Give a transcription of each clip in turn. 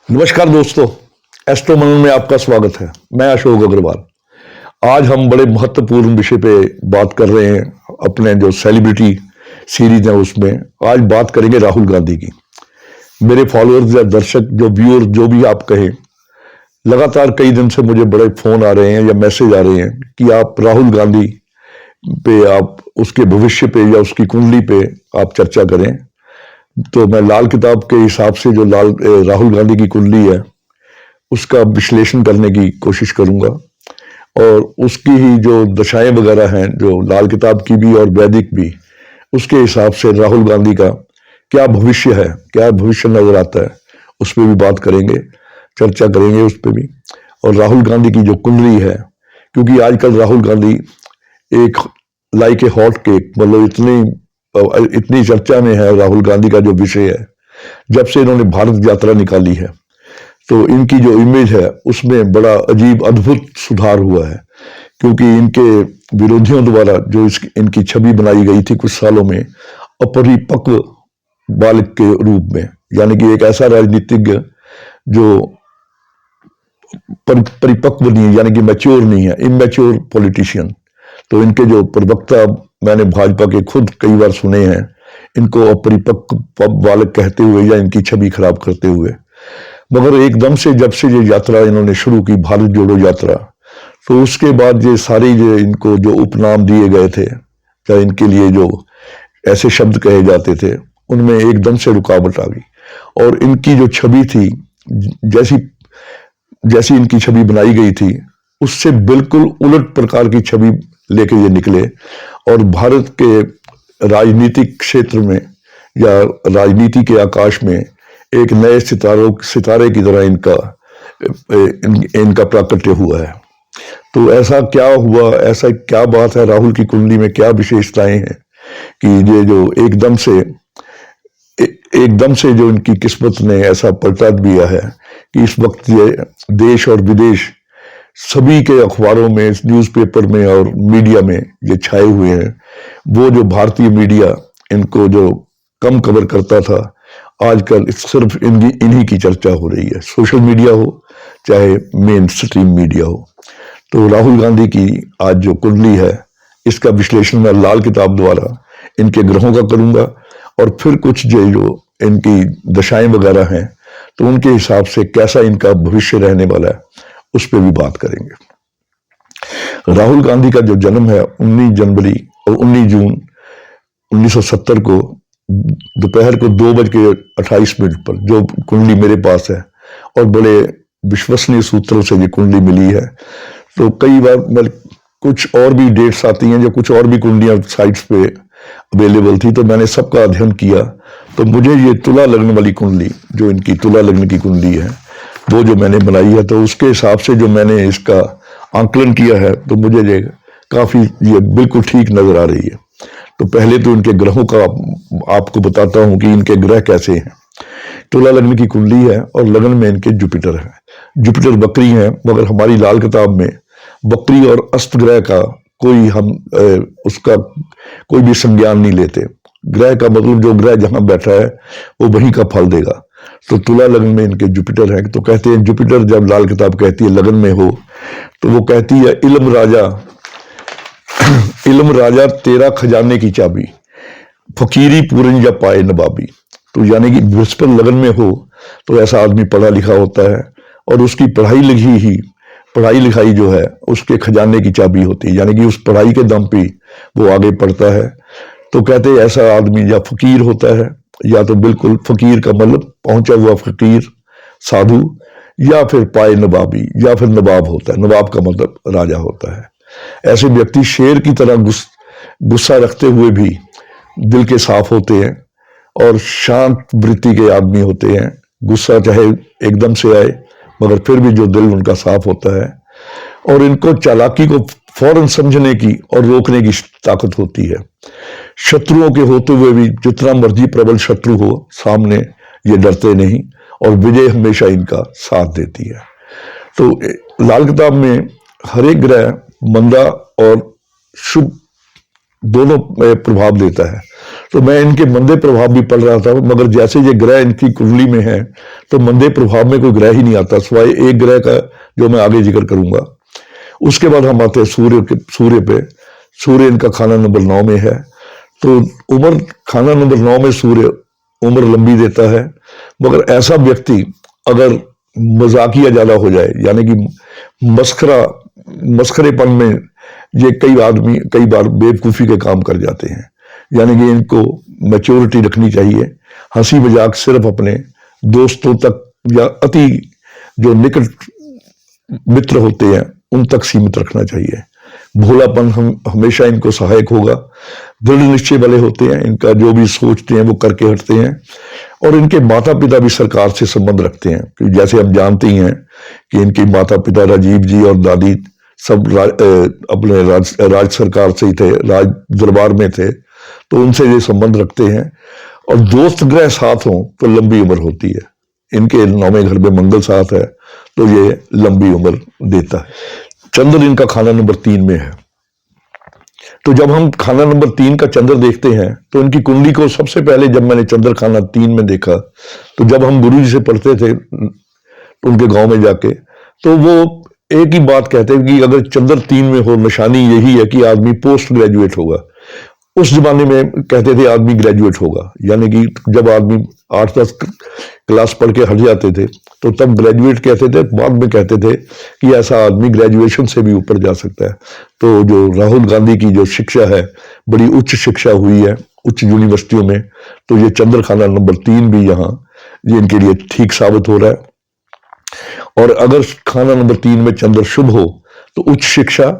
नमस्कार दोस्तों, एस्ट्रो मनन में आपका स्वागत है। मैं अशोक अग्रवाल। आज हम बड़े महत्वपूर्ण विषय पे बात कर रहे हैं। अपने जो सेलिब्रिटी सीरीज है उसमें आज बात करेंगे राहुल गांधी की। मेरे फॉलोअर्स या दर्शक, जो व्यूअर, जो भी आप कहें, लगातार कई दिन से मुझे बड़े फोन आ रहे हैं या मैसेज आ रहे हैं कि आप राहुल गांधी पे, आप उसके भविष्य पे या उसकी कुंडली पे आप चर्चा करें। तो मैं लाल किताब के हिसाब से जो राहुल गांधी की कुंडली है उसका विश्लेषण करने की कोशिश करूंगा, और उसकी ही जो दशाएं वगैरह हैं, जो लाल किताब की भी और वैदिक भी, उसके हिसाब से राहुल गांधी का क्या भविष्य है, क्या भविष्य नजर आता है, उस पर भी बात करेंगे, चर्चा करेंगे उस पर भी। और राहुल गांधी की जो कुंडली है, क्योंकि आजकल राहुल गांधी एक लाइक ए हॉट केक, मतलब इतनी इतनी चर्चा में है राहुल गांधी का जो विषय है। जब से इन्होंने भारत यात्रा निकाली है तो इनकी जो इमेज है उसमें बड़ा अजीब अद्भुत सुधार हुआ है, क्योंकि इनके विरोधियों द्वारा जो इनकी छवि बनाई गई थी कुछ सालों में, अपरिपक्व बालक के रूप में, यानी कि एक ऐसा राजनीतिज्ञ जो परिपक्व नहीं है, यानी कि मैच्योर नहीं है, इमेच्योर पॉलिटिशियन। तो इनके जो प्रवक्ता मैंने भाजपा के खुद कई बार सुने हैं, इनको अपरिपक्व बालक कहते हुए या इनकी छवि खराब करते हुए। मगर एकदम से जब से ये यात्रा इन्होंने शुरू की, भारत जोड़ो यात्रा, तो उसके बाद ये सारे जो इनको जो उपनाम दिए गए थे या इनके लिए जो ऐसे शब्द कहे जाते थे, उनमें एकदम से रुकावट आ गई। और इनकी जो छवि थी, जैसी जैसी इनकी छवि बनाई गई थी, उससे बिल्कुल उलट प्रकार की छवि लेके ये निकले। और भारत के राजनीतिक क्षेत्र में या राजनीति के आकाश में एक नए सितारे की तरह इनका प्राकट्य हुआ है। तो ऐसा क्या हुआ, ऐसा क्या बात है, राहुल की कुंडली में क्या विशेषताएं हैं कि ये जो एकदम से जो इनकी किस्मत ने ऐसा पलटा दिया है कि इस वक्त ये देश और विदेश सभी के अखबारों में, न्यूज़पेपर में और मीडिया में ये छाए हुए हैं। वो जो भारतीय मीडिया इनको जो कम कवर करता था, आजकल सिर्फ इन्हीं की चर्चा हो रही है, सोशल मीडिया हो चाहे मेन स्ट्रीम मीडिया हो। तो राहुल गांधी की आज जो कुंडली है, इसका विश्लेषण मैं लाल किताब द्वारा इनके ग्रहों का करूंगा, और फिर कुछ जो इनकी दशाएं वगैरह हैं, तो उनके हिसाब से कैसा इनका भविष्य रहने वाला है, उस पर भी बात करेंगे। राहुल गांधी का जो जन्म है 19 जनवरी और 19 जून 1970 को दोपहर को 2:28 पर, जो कुंडली मेरे पास है, और बड़े विश्वसनीय सूत्रों से ये कुंडली मिली है। तो कई बार कुछ और भी डेट्स आती हैं, जो कुछ और भी कुंडलियां साइट्स पे अवेलेबल थी, तो मैंने सबका अध्ययन किया। तो मुझे ये तुला लग्न वाली कुंडली, जो इनकी तुला लग्न की कुंडली है, वो जो मैंने बनाई है, तो उसके हिसाब से जो मैंने इसका आंकलन किया है, तो मुझे ये बिल्कुल ठीक नजर आ रही है। तो पहले तो इनके ग्रहों का आपको बताता हूं कि इनके ग्रह कैसे हैं। तुला लग्न की कुंडली है और लग्न में इनके जुपिटर है। जुपिटर बकरी है, मगर हमारी लाल किताब में बकरी और अस्त ग्रह का उसका कोई भी संज्ञान नहीं लेते। ग्रह का मतलब जो ग्रह जहां बैठा है वो वहीं का फल देगा। तो तुला लग्न में इनके जुपिटर है, तो कहते हैं जुपिटर जब लाल किताब कहती है लग्न में हो, तो वो कहती है इल्म राजा इल्म राजा तेरा खजाने की चाबी, फकीरी पूरन या पाए नवाबी। तो यानी कि बृहस्पति लगन में हो तो ऐसा आदमी पढ़ा लिखा होता है, और उसकी पढ़ाई लिखाई जो है उसके खजाने की चाबी होती है, यानी कि उस पढ़ाई के दम पे वो आगे पढ़ता है। तो कहते हैं ऐसा आदमी या फकीर होता है, या तो बिल्कुल फकीर का मतलब पहुंचा हुआ फकीर, साधु, या फिर पाए नवाबी, या फिर नवाब होता है। नवाब का मतलब राजा होता है। ऐसे व्यक्ति शेर की तरह गुस्सा रखते हुए भी दिल के साफ होते हैं और शांत वृत्ति के आदमी होते हैं। गुस्सा चाहे एकदम से आए, मगर फिर भी जो दिल उनका साफ होता है, और इनको चालाकी को फौरन समझने की और रोकने की ताकत होती है। शत्रुओं के होते हुए भी जितना मर्जी प्रबल शत्रु हो सामने, ये डरते नहीं, और विजय हमेशा इनका साथ देती है। तो लाल किताब में हर एक ग्रह मंदा और शुभ दोनों प्रभाव देता है। तो मैं इनके मंदे प्रभाव भी पड़ रहा था, मगर जैसे ये ग्रह इनकी कुंडली में है तो मंदे प्रभाव में कोई ग्रह ही नहीं आता, सिवाय एक ग्रह का जो मैं आगे जिक्र करूंगा। उसके बाद हम आते हैं सूर्य पे। सूर्य इनका खाना नंबर 9 में है, तो उम्र खाना नंबर 9 में सूर्य उम्र लंबी देता है। मगर ऐसा व्यक्ति अगर मजाकिया ज्यादा हो जाए, यानी कि मस्खरेपन में ये कई बार बेवकूफी के काम कर जाते हैं, यानी कि इनको मैच्योरिटी रखनी चाहिए। हंसी मजाक सिर्फ अपने दोस्तों तक या अति जो निकट मित्र होते हैं उन तक सीमित रखना चाहिए। भोलापन हम हमेशा इनको सहायक होगा। दृढ़ निश्चय वाले होते हैं, इनका जो भी सोचते हैं वो करके हटते हैं। और इनके माता पिता भी सरकार से संबंध रखते हैं, जैसे हम जानते ही हैं कि इनके माता पिता राजीव जी और दादी सब अपने राज सरकार से ही थे, राज दरबार में थे, तो उनसे ये संबंध रखते हैं। और दोस्त ग्रह साथ हों तो लंबी उम्र होती है। इनके 9वें घर में मंगल साथ है तो ये लंबी उम्र देता है। चंद्र इनका खाना नंबर 3 में है। तो जब हम खाना नंबर 3 का चंद्र देखते हैं तो इनकी कुंडली को सबसे पहले जब मैंने चंद्र खाना 3 में देखा, तो जब हम गुरु जी से पढ़ते थे उनके गांव में जाके, तो वो एक ही बात कहते हैं कि अगर चंद्र 3 में हो, निशानी यही है कि आदमी पोस्ट ग्रेजुएट होगा। उस जमाने में कहते थे आदमी ग्रेजुएट होगा, यानी कि जब आदमी 8-10 क्लास पढ़ के हट जाते थे तो तब ग्रेजुएट कहते थे, बाद में कहते थे कि ऐसा आदमी ग्रेजुएशन से भी ऊपर जा सकता है। तो जो राहुल गांधी की जो शिक्षा है, बड़ी उच्च शिक्षा हुई है उच्च यूनिवर्सिटियों में, तो ये चंद्र खाना नंबर 3 भी यहाँ ये इनके लिए ठीक साबित हो रहा है। और अगर खाना नंबर 3 में चंद्र शुभ हो तो उच्च शिक्षा,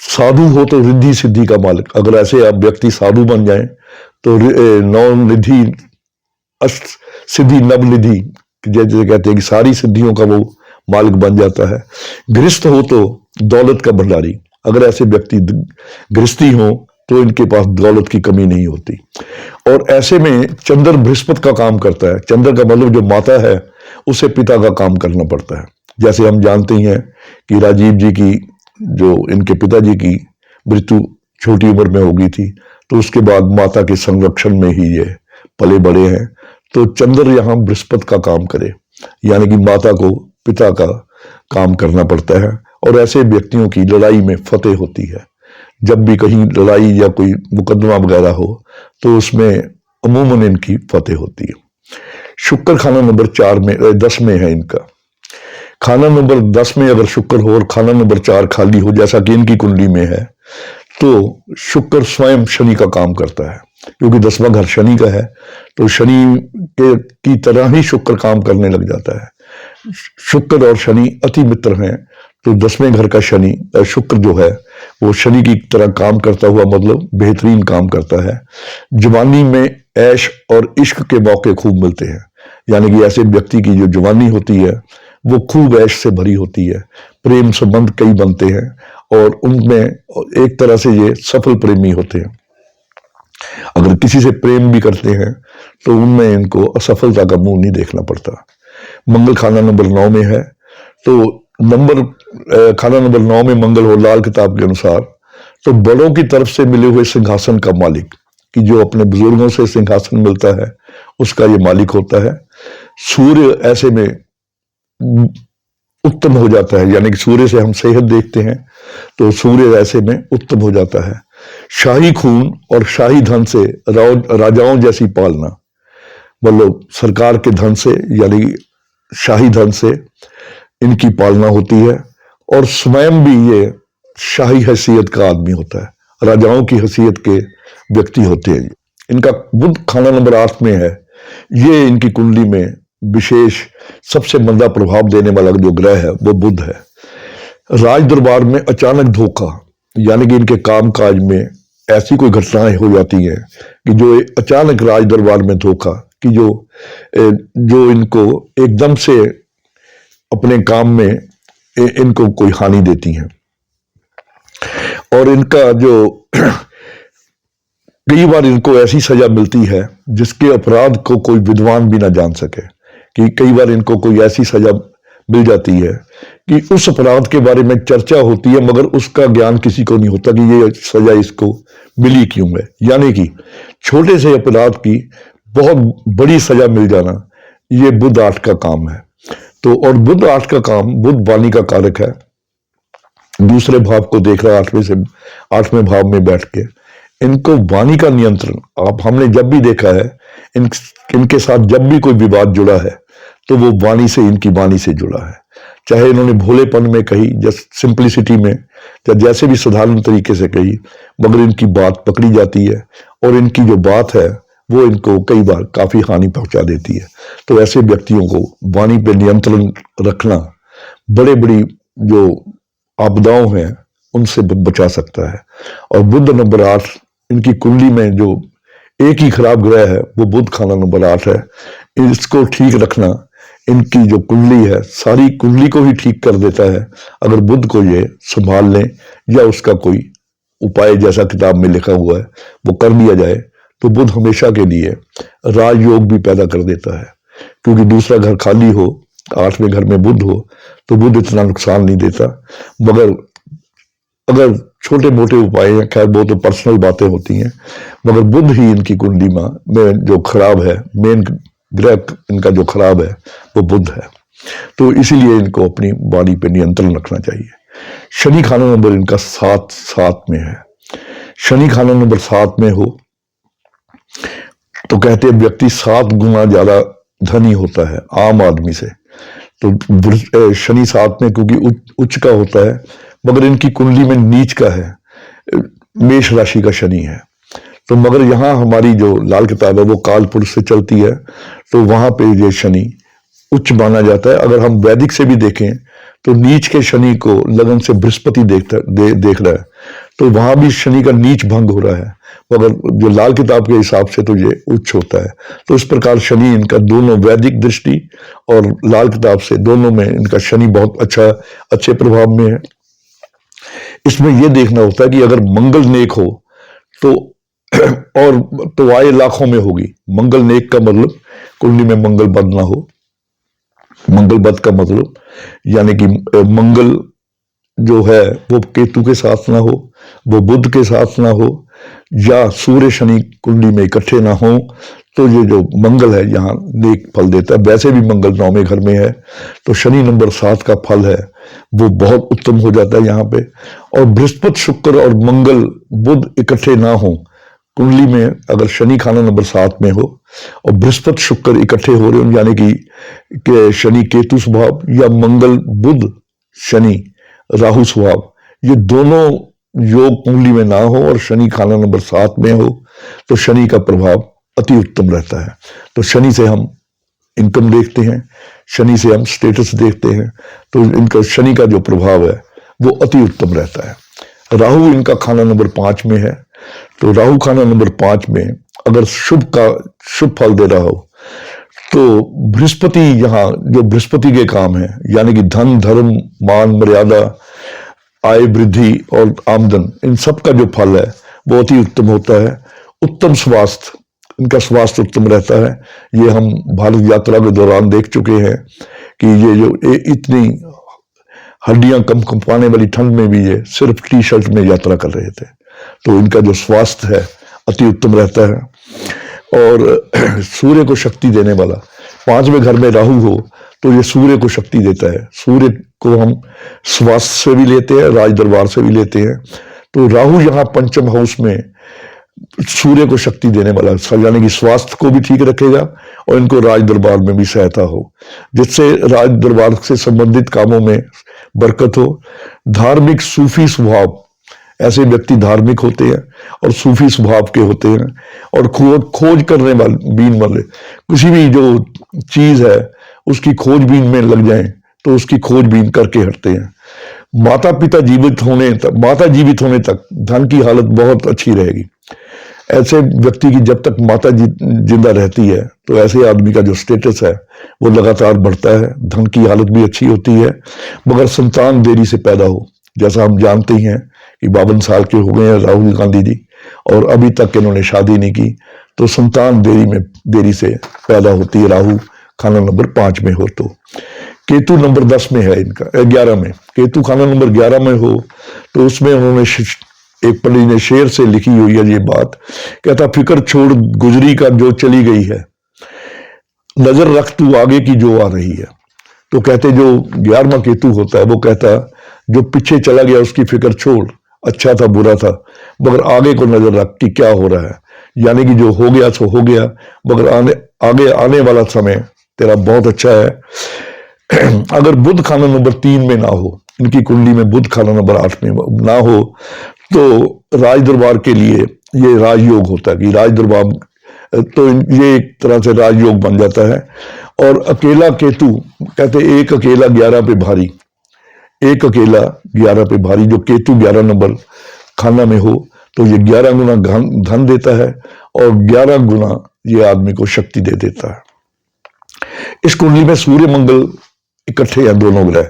साधु हो तो रिद्धि सिद्धि का मालिक। अगर ऐसे आप व्यक्ति साधु बन जाएं तो नौ निधि अष्ट सिद्धि नव निधि, जैसे कहते हैं कि सारी सिद्धियों का वो मालिक बन जाता है। गृहस्थ हो तो दौलत का भंडारी। अगर ऐसे व्यक्ति गृहस्थी हो तो इनके पास दौलत की कमी नहीं होती। और ऐसे में चंद्र बृहस्पति का काम करता है। चंद्र का मतलब जो माता है उसे पिता का काम करना पड़ता है। जैसे हम जानते ही हैं कि राजीव जी की जो इनके पिताजी की मृत्यु छोटी उम्र में हो गई थी, तो उसके बाद माता के संरक्षण में ही ये पले बड़े हैं। तो चंद्र यहाँ बृहस्पति का काम करे, यानी कि माता को पिता का काम करना पड़ता है। और ऐसे व्यक्तियों की लड़ाई में फतेह होती है। जब भी कहीं लड़ाई या कोई मुकदमा वगैरह हो तो उसमें अमूमन इनकी फतेह होती है। शुक्र खाना नंबर 10 में है इनका। खाना नंबर 10 में अगर शुक्र हो और खाना नंबर 4 खाली हो, जैसा कि इनकी कुंडली में है, तो शुक्र स्वयं शनि का काम करता है, क्योंकि 10वां घर शनि का है। तो शनि की तरह ही शुक्र काम करने लग जाता है। शुक्र और शनि अति मित्र हैं, तो 10वें घर का शनि शुक्र जो है वो शनि की तरह काम करता हुआ मतलब बेहतरीन काम करता है। जवानी में ऐश और इश्क के मौके खूब मिलते हैं, यानी कि ऐसे व्यक्ति की जो जवानी होती है वो खूब ऐश से भरी होती है। प्रेम संबंध कई बनते हैं और उनमें एक तरह से ये सफल प्रेमी होते हैं। अगर किसी से प्रेम भी करते हैं तो उनमें इनको असफलता का मुंह नहीं देखना पड़ता। मंगल खाना नंबर 9 में है, तो खाना नंबर 9 में मंगल हो लाल किताब के अनुसार तो बड़ों की तरफ से मिले हुए सिंहासन का मालिक, कि जो अपने बुजुर्गों से सिंहासन मिलता है उसका ये मालिक होता है। सूर्य ऐसे में उत्तम हो जाता है, यानी कि सूर्य से हम सेहत देखते हैं तो सूर्य ऐसे में उत्तम हो जाता है। शाही खून और शाही धन से राजाओं जैसी पालना, मतलब सरकार के धन से यानी शाही धन से इनकी पालना होती है। और स्वयं भी ये शाही हैसियत का आदमी होता है, राजाओं की हैसियत के व्यक्ति होते हैं। इनका बुध खाना नंबर 8 में है। ये इनकी कुंडली में विशेष सबसे मंदा प्रभाव देने वाला जो ग्रह है वो बुध है। राज दरबार में अचानक धोखा, यानी कि इनके काम काज में ऐसी कोई घटनाएं हो जाती हैं कि जो अचानक राज दरबार में धोखा, कि जो इनको एकदम से अपने काम में इनको कोई हानि देती हैं। और इनका जो कई बार इनको ऐसी सजा मिलती है जिसके अपराध को कोई विद्वान भी ना जान सके, कि कई बार इनको कोई ऐसी सजा मिल जाती है कि उस अपराध के बारे में चर्चा होती है, मगर उसका ज्ञान किसी को नहीं होता कि ये सजा इसको मिली क्यों है। यानी कि छोटे से अपराध की बहुत बड़ी सजा मिल जाना, ये बुध 8 का काम है। तो और बुध 8 का काम, बुध वाणी का कारक है, दूसरे भाव को देख रहा है 8वें भाव में बैठ के। इनको वाणी का नियंत्रण, आप हमने जब भी देखा है इनके साथ जब भी कोई विवाद जुड़ा है तो वो वाणी से, इनकी वाणी से जुड़ा है। चाहे इन्होंने भोलेपन में कही, जस्ट सिंप्लिसिटी में, या जैसे भी साधारण तरीके से कही, मगर इनकी बात पकड़ी जाती है और इनकी जो बात है वो इनको कई बार काफी हानि पहुंचा देती है। तो ऐसे व्यक्तियों को वाणी पे नियंत्रण रखना बड़े बड़ी जो आपदाओं हैं उनसे बचा सकता है। और बुध नंबर 8, इनकी कुंडली में जो एक ही खराब ग्रह है वो बुध खाना नंबर 8 है। इसको ठीक रखना, इनकी जो कुंडली है सारी कुंडली को ही ठीक कर देता है अगर बुध को ये संभाल लें, या उसका कोई उपाय जैसा किताब में लिखा हुआ है वो कर लिया जाए। तो बुध हमेशा के लिए राजयोग भी पैदा कर देता है, क्योंकि दूसरा घर खाली हो, 8वें घर में बुध हो तो बुध इतना नुकसान नहीं देता। मगर अगर छोटे मोटे उपाय हैं, खैर वो तो पर्सनल बातें होती हैं, मगर बुध ही इनकी कुंडली में जो खराब है, मेन ग्रह इनका जो खराब है वो बुध है। तो इसीलिए इनको अपनी वाणी पे नियंत्रण रखना चाहिए। शनि खाना नंबर इनका 7 में है। शनि खाना नंबर 7 में हो तो कहते हैं व्यक्ति 7 गुना ज्यादा धनी होता है आम आदमी से। तो शनि 7 में क्योंकि उच्च का होता है, मगर इनकी कुंडली में नीच का है, मेष राशि का शनि है। तो मगर यहाँ हमारी जो लाल किताब है वो काल पुरुष से चलती है, तो वहां पे ये शनि उच्च माना जाता है। अगर हम वैदिक से भी देखें तो नीच के शनि को लगन से बृहस्पति देख रहा है, तो वहां भी शनि का नीच भंग हो रहा है, मगर जो लाल किताब के हिसाब से तो ये उच्च होता है। तो इस प्रकार शनि इनका दोनों वैदिक दृष्टि और लाल किताब से दोनों में इनका शनि बहुत अच्छे प्रभाव में है। इसमें यह देखना होता है कि अगर मंगल नेक हो तो और तो आय लाखों में होगी। मंगल नेक का मतलब कुंडली में मंगल बद ना हो। मंगल बद का मतलब यानी कि मंगल जो है वो केतु के साथ ना हो, वो बुध के साथ ना हो, या सूर्य शनि कुंडली में इकट्ठे ना हो, तो ये जो मंगल है यहाँ नेक फल देता है। वैसे भी मंगल 9वें घर में है, तो शनि नंबर 7 का फल है वो बहुत उत्तम हो जाता है यहाँ पे। और बृहस्पति, शुक्र और मंगल, बुध इकट्ठे ना हो कुंडली में, अगर शनि खाना नंबर 7 में हो और बृहस्पति शुक्र इकट्ठे हो रहे हो, यानी कि शनि केतु स्वभाव या मंगल बुध शनि राहु स्वभाव, ये दोनों योग कुंडली में ना हो और शनि खाना नंबर 7 में हो, तो शनि का प्रभाव अति उत्तम रहता है। तो शनि से हम इनकम देखते हैं, शनि से हम स्टेटस देखते हैं, तो इनका शनि का जो प्रभाव है वो अति उत्तम रहता है। राहु इनका खाना नंबर 5 में है, तो राहु खाना नंबर 5 में अगर शुभ फल दे रहा हो तो बृहस्पति, यहाँ जो बृहस्पति के काम है यानी कि धन, धर्म, मान, मर्यादा, आय वृद्धि और आमदन, इन सब का जो फल है वो अति उत्तम होता है। उत्तम स्वास्थ्य, इनका स्वास्थ्य उत्तम रहता है। ये हम भारत यात्रा के दौरान देख चुके हैं कि ये जो इतनी हड्डियां कंपाने वाली ठंड में भी ये सिर्फ टी-शर्ट में यात्रा कर रहे थे, तो इनका जो स्वास्थ्य है अति उत्तम रहता है। और सूर्य को शक्ति देने वाला 5वें घर में राहु हो तो ये सूर्य को शक्ति देता है। सूर्य को हम स्वास्थ्य से भी लेते हैं, राज दरबार से भी लेते हैं। तो राहु यहाँ पंचम हाउस में सूर्य को शक्ति देने वाला, यानी कि स्वास्थ्य को भी ठीक रखेगा और इनको राज दरबार में भी सहायता हो, जिससे राज दरबार से संबंधित कामों में बरकत हो। धार्मिक सूफी स्वभाव, ऐसे व्यक्ति धार्मिक होते हैं और सूफी स्वभाव के होते हैं, और खोज करने वाले किसी भी जो चीज है उसकी खोजबीन में लग जाएं तो उसकी खोजबीन करके हटते हैं। माता जीवित होने तक धन की हालत बहुत अच्छी रहेगी। ऐसे व्यक्ति की जब तक माता जिंदा रहती है तो ऐसे आदमी का जो स्टेटस है वो लगातार बढ़ता है, धन की हालत भी अच्छी होती है। मगर संतान देरी से पैदा हो, जैसा हम जानते ही हैं कि 52 साल के हो गए हैं राहुल गांधी जी और अभी तक इन्होंने शादी नहीं की, तो संतान देरी से पैदा होती है राहु खाना नंबर 5 में हो तो। केतु नंबर 10 में है इनका, 11 में, केतु खाना नंबर 11 में हो तो उसमें उन्होंने एक पंडित ने शेर से लिखी हुई है ये बात, कहता फिक्र छोड़ गुजरी का जो चली गई है, नजर रख तू आगे की जो आ रही है। तो कहते जो 11वां केतु होता है वो कहता जो पीछे चला गया उसकी फिक्र छोड़, अच्छा था बुरा था, मगर आगे को नजर रख कि क्या हो रहा है, यानी कि जो हो गया सो हो गया, मगर आगे आने वाला समय तेरा बहुत अच्छा है। अगर बुध खाना नंबर 3 में ना हो, इनकी कुंडली में बुध खाना नंबर 8 में ना हो, तो राज दरबार के लिए ये राजयोग होता है कि राज दरबार, तो ये एक तरह से राजयोग बन जाता है। और अकेला केतु कहते एक अकेला 11 पे भारी, एक अकेला 11 पे भारी, जो केतु 11 नंबर खाना में हो तो ये 11 गुना धन देता है और 11 गुना ये आदमी को शक्ति दे देता है। इस कुंडली में सूर्य मंगल इकट्ठे हैं दोनों ग्रह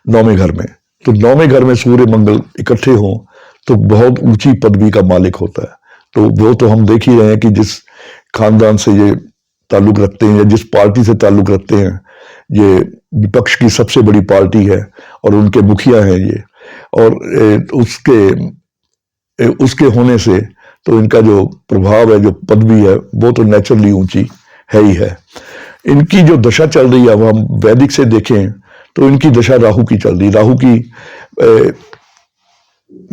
9वें घर में, तो 9वें घर में सूर्य मंगल इकट्ठे हों तो बहुत ऊंची पदवी का मालिक होता है। तो वो तो हम देख ही रहे हैं कि जिस खानदान से ये ताल्लुक रखते हैं या जिस पार्टी से ताल्लुक रखते हैं, ये विपक्ष की सबसे बड़ी पार्टी है और उनके मुखिया हैं ये, और उसके होने से तो इनका जो प्रभाव है, जो पदवी है, वो तो नेचुरली ऊंची है ही है। इनकी जो दशा चल रही है, अब हम वैदिक से देखें तो इनकी दशा राहु की चल रही, राहु की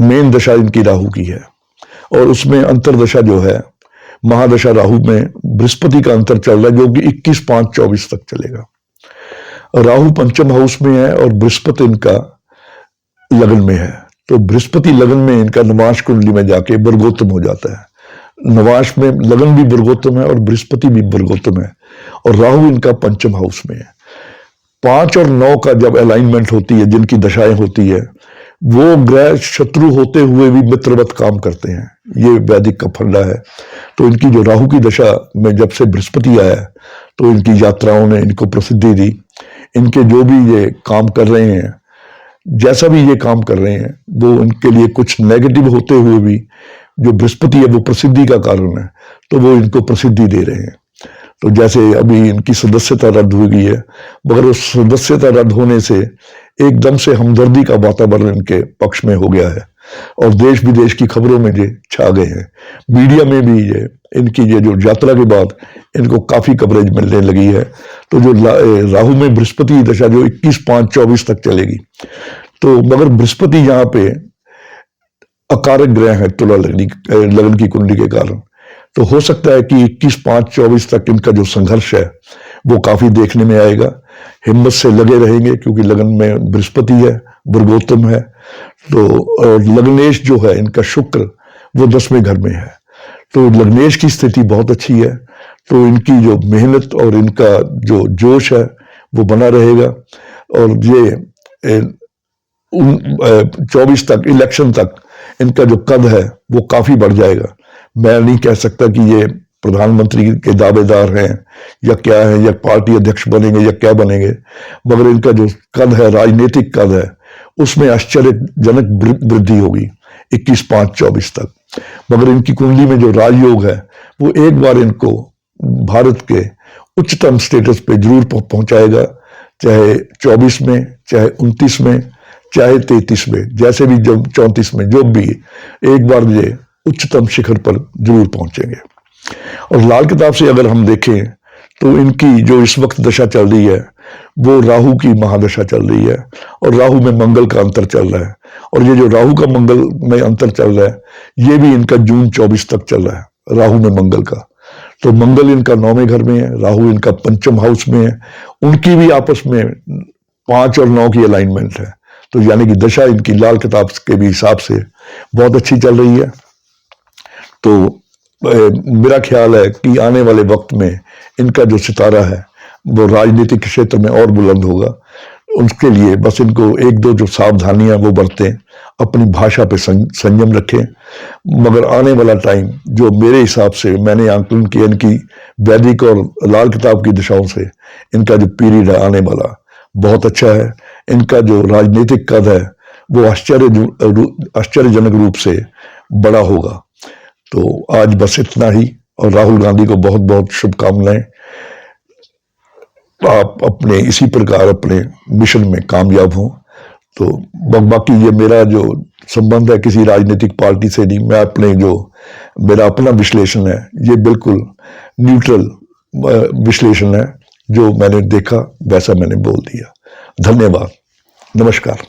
मेन दशा इनकी राहु की है, और उसमें अंतरदशा जो है महादशा राहु में बृहस्पति का अंतर चल रहा है, जो कि 21/5/24 तक चलेगा। राहु पंचम हाउस में है और बृहस्पति इनका लगन में है, तो बृहस्पति लगन में इनका नवाश कुंडली में जाके वर्गोत्तम हो जाता है। नवाश में लगन भी वर्गोत्तम है और बृहस्पति भी वर्गोत्तम है, और राहु इनका पंचम हाउस में है। 5 और 9 का जब अलाइनमेंट होती है, जिनकी दशाएं होती है, वो ग्रह शत्रु होते हुए भी मित्रवत काम करते हैं, ये वैदिक का फंडा है। तो इनकी जो राहु की दशा में जब से बृहस्पति आया तो इनकी यात्राओं ने इनको प्रसिद्धि दी। इनके जो भी ये काम कर रहे हैं, जैसा भी ये काम कर रहे हैं, वो इनके लिए कुछ नेगेटिव होते हुए भी जो बृहस्पति है वो प्रसिद्धि का कारण है, तो वो इनको प्रसिद्धि दे रहे हैं। तो जैसे अभी इनकी सदस्यता रद्द हो गई है, मगर उस सदस्यता रद्द होने से एकदम से हमदर्दी का वातावरण इनके पक्ष में हो गया है और देश विदेश की खबरों में ये छा गए हैं। मीडिया में भी ये इनकी ये जो यात्रा के बाद इनको काफी कवरेज मिलने लगी है। तो जो राहु में बृहस्पति दशा जो 21/5/24 तक चलेगी, तो मगर बृहस्पति यहाँ पे अकारक ग्रह है तुला लगन की कुंडली के कारण, तो हो सकता है कि 21/5/24 तक इनका जो संघर्ष है वो काफी देखने में आएगा। हिम्मत से लगे रहेंगे क्योंकि लगन में बृहस्पति है, वर्गोत्तम है। तो लग्नेश जो है इनका शुक्र वो 10वें घर में है, तो लग्नेश की स्थिति बहुत अच्छी है। तो इनकी जो मेहनत और इनका जो जोश है वो बना रहेगा, और ये 24 तक इलेक्शन तक इनका जो कद है वो काफी बढ़ जाएगा। मैं नहीं कह सकता कि ये प्रधानमंत्री के दावेदार हैं या क्या है, या पार्टी अध्यक्ष बनेंगे या क्या बनेंगे, मगर इनका जो कद है, राजनीतिक कद है, उसमें आश्चर्यजनक वृद्धि होगी 21/5/24 तक। मगर इनकी कुंडली में जो राजयोग है वो एक बार इनको भारत के उच्चतम स्टेटस पे जरूर पहुंचाएगा, चाहे 24 में, चाहे 29 में, चाहे 33 में, जैसे भी, जब 34 में, जो भी, एक बार ये उच्चतम शिखर पर जरूर पहुंचेंगे। और लाल किताब से अगर हम देखें तो इनकी जो इस वक्त दशा चल रही है वो राहु की महादशा चल रही है, और राहु में मंगल का अंतर चल रहा है। और ये जो राहु का मंगल में अंतर चल रहा है ये भी इनका जून 24 तक चल रहा है, राहु में मंगल का। तो मंगल इनका 9वें घर में है, राहु इनका पंचम हाउस में है, उनकी भी आपस में 5 और 9 की अलाइनमेंट है। तो यानी कि दशा इनकी लाल किताब के भी हिसाब से बहुत अच्छी चल रही है। तो मेरा ख्याल है कि आने वाले वक्त में इनका जो सितारा है वो राजनीतिक क्षेत्र में और बुलंद होगा। उसके लिए बस इनको एक दो जो सावधानियां वो बरतें, अपनी भाषा पे संयम रखें। मगर आने वाला टाइम जो मेरे हिसाब से मैंने आंकलन किया इनकी वैदिक और लाल किताब की दिशाओं से, इनका जो पीरियड है आने वाला बहुत अच्छा है। इनका जो राजनीतिक कद है वो आश्चर्यजनक रूप से बड़ा होगा। तो आज बस इतना ही, और राहुल गांधी को बहुत बहुत शुभकामनाएं। आप अपने इसी प्रकार अपने मिशन में कामयाब हों। तो बाकी ये मेरा जो संबंध है किसी राजनीतिक पार्टी से नहीं, मैं अपने जो मेरा अपना विश्लेषण है ये बिल्कुल न्यूट्रल विश्लेषण है, जो मैंने देखा वैसा मैंने बोल दिया। धन्यवाद, नमस्कार।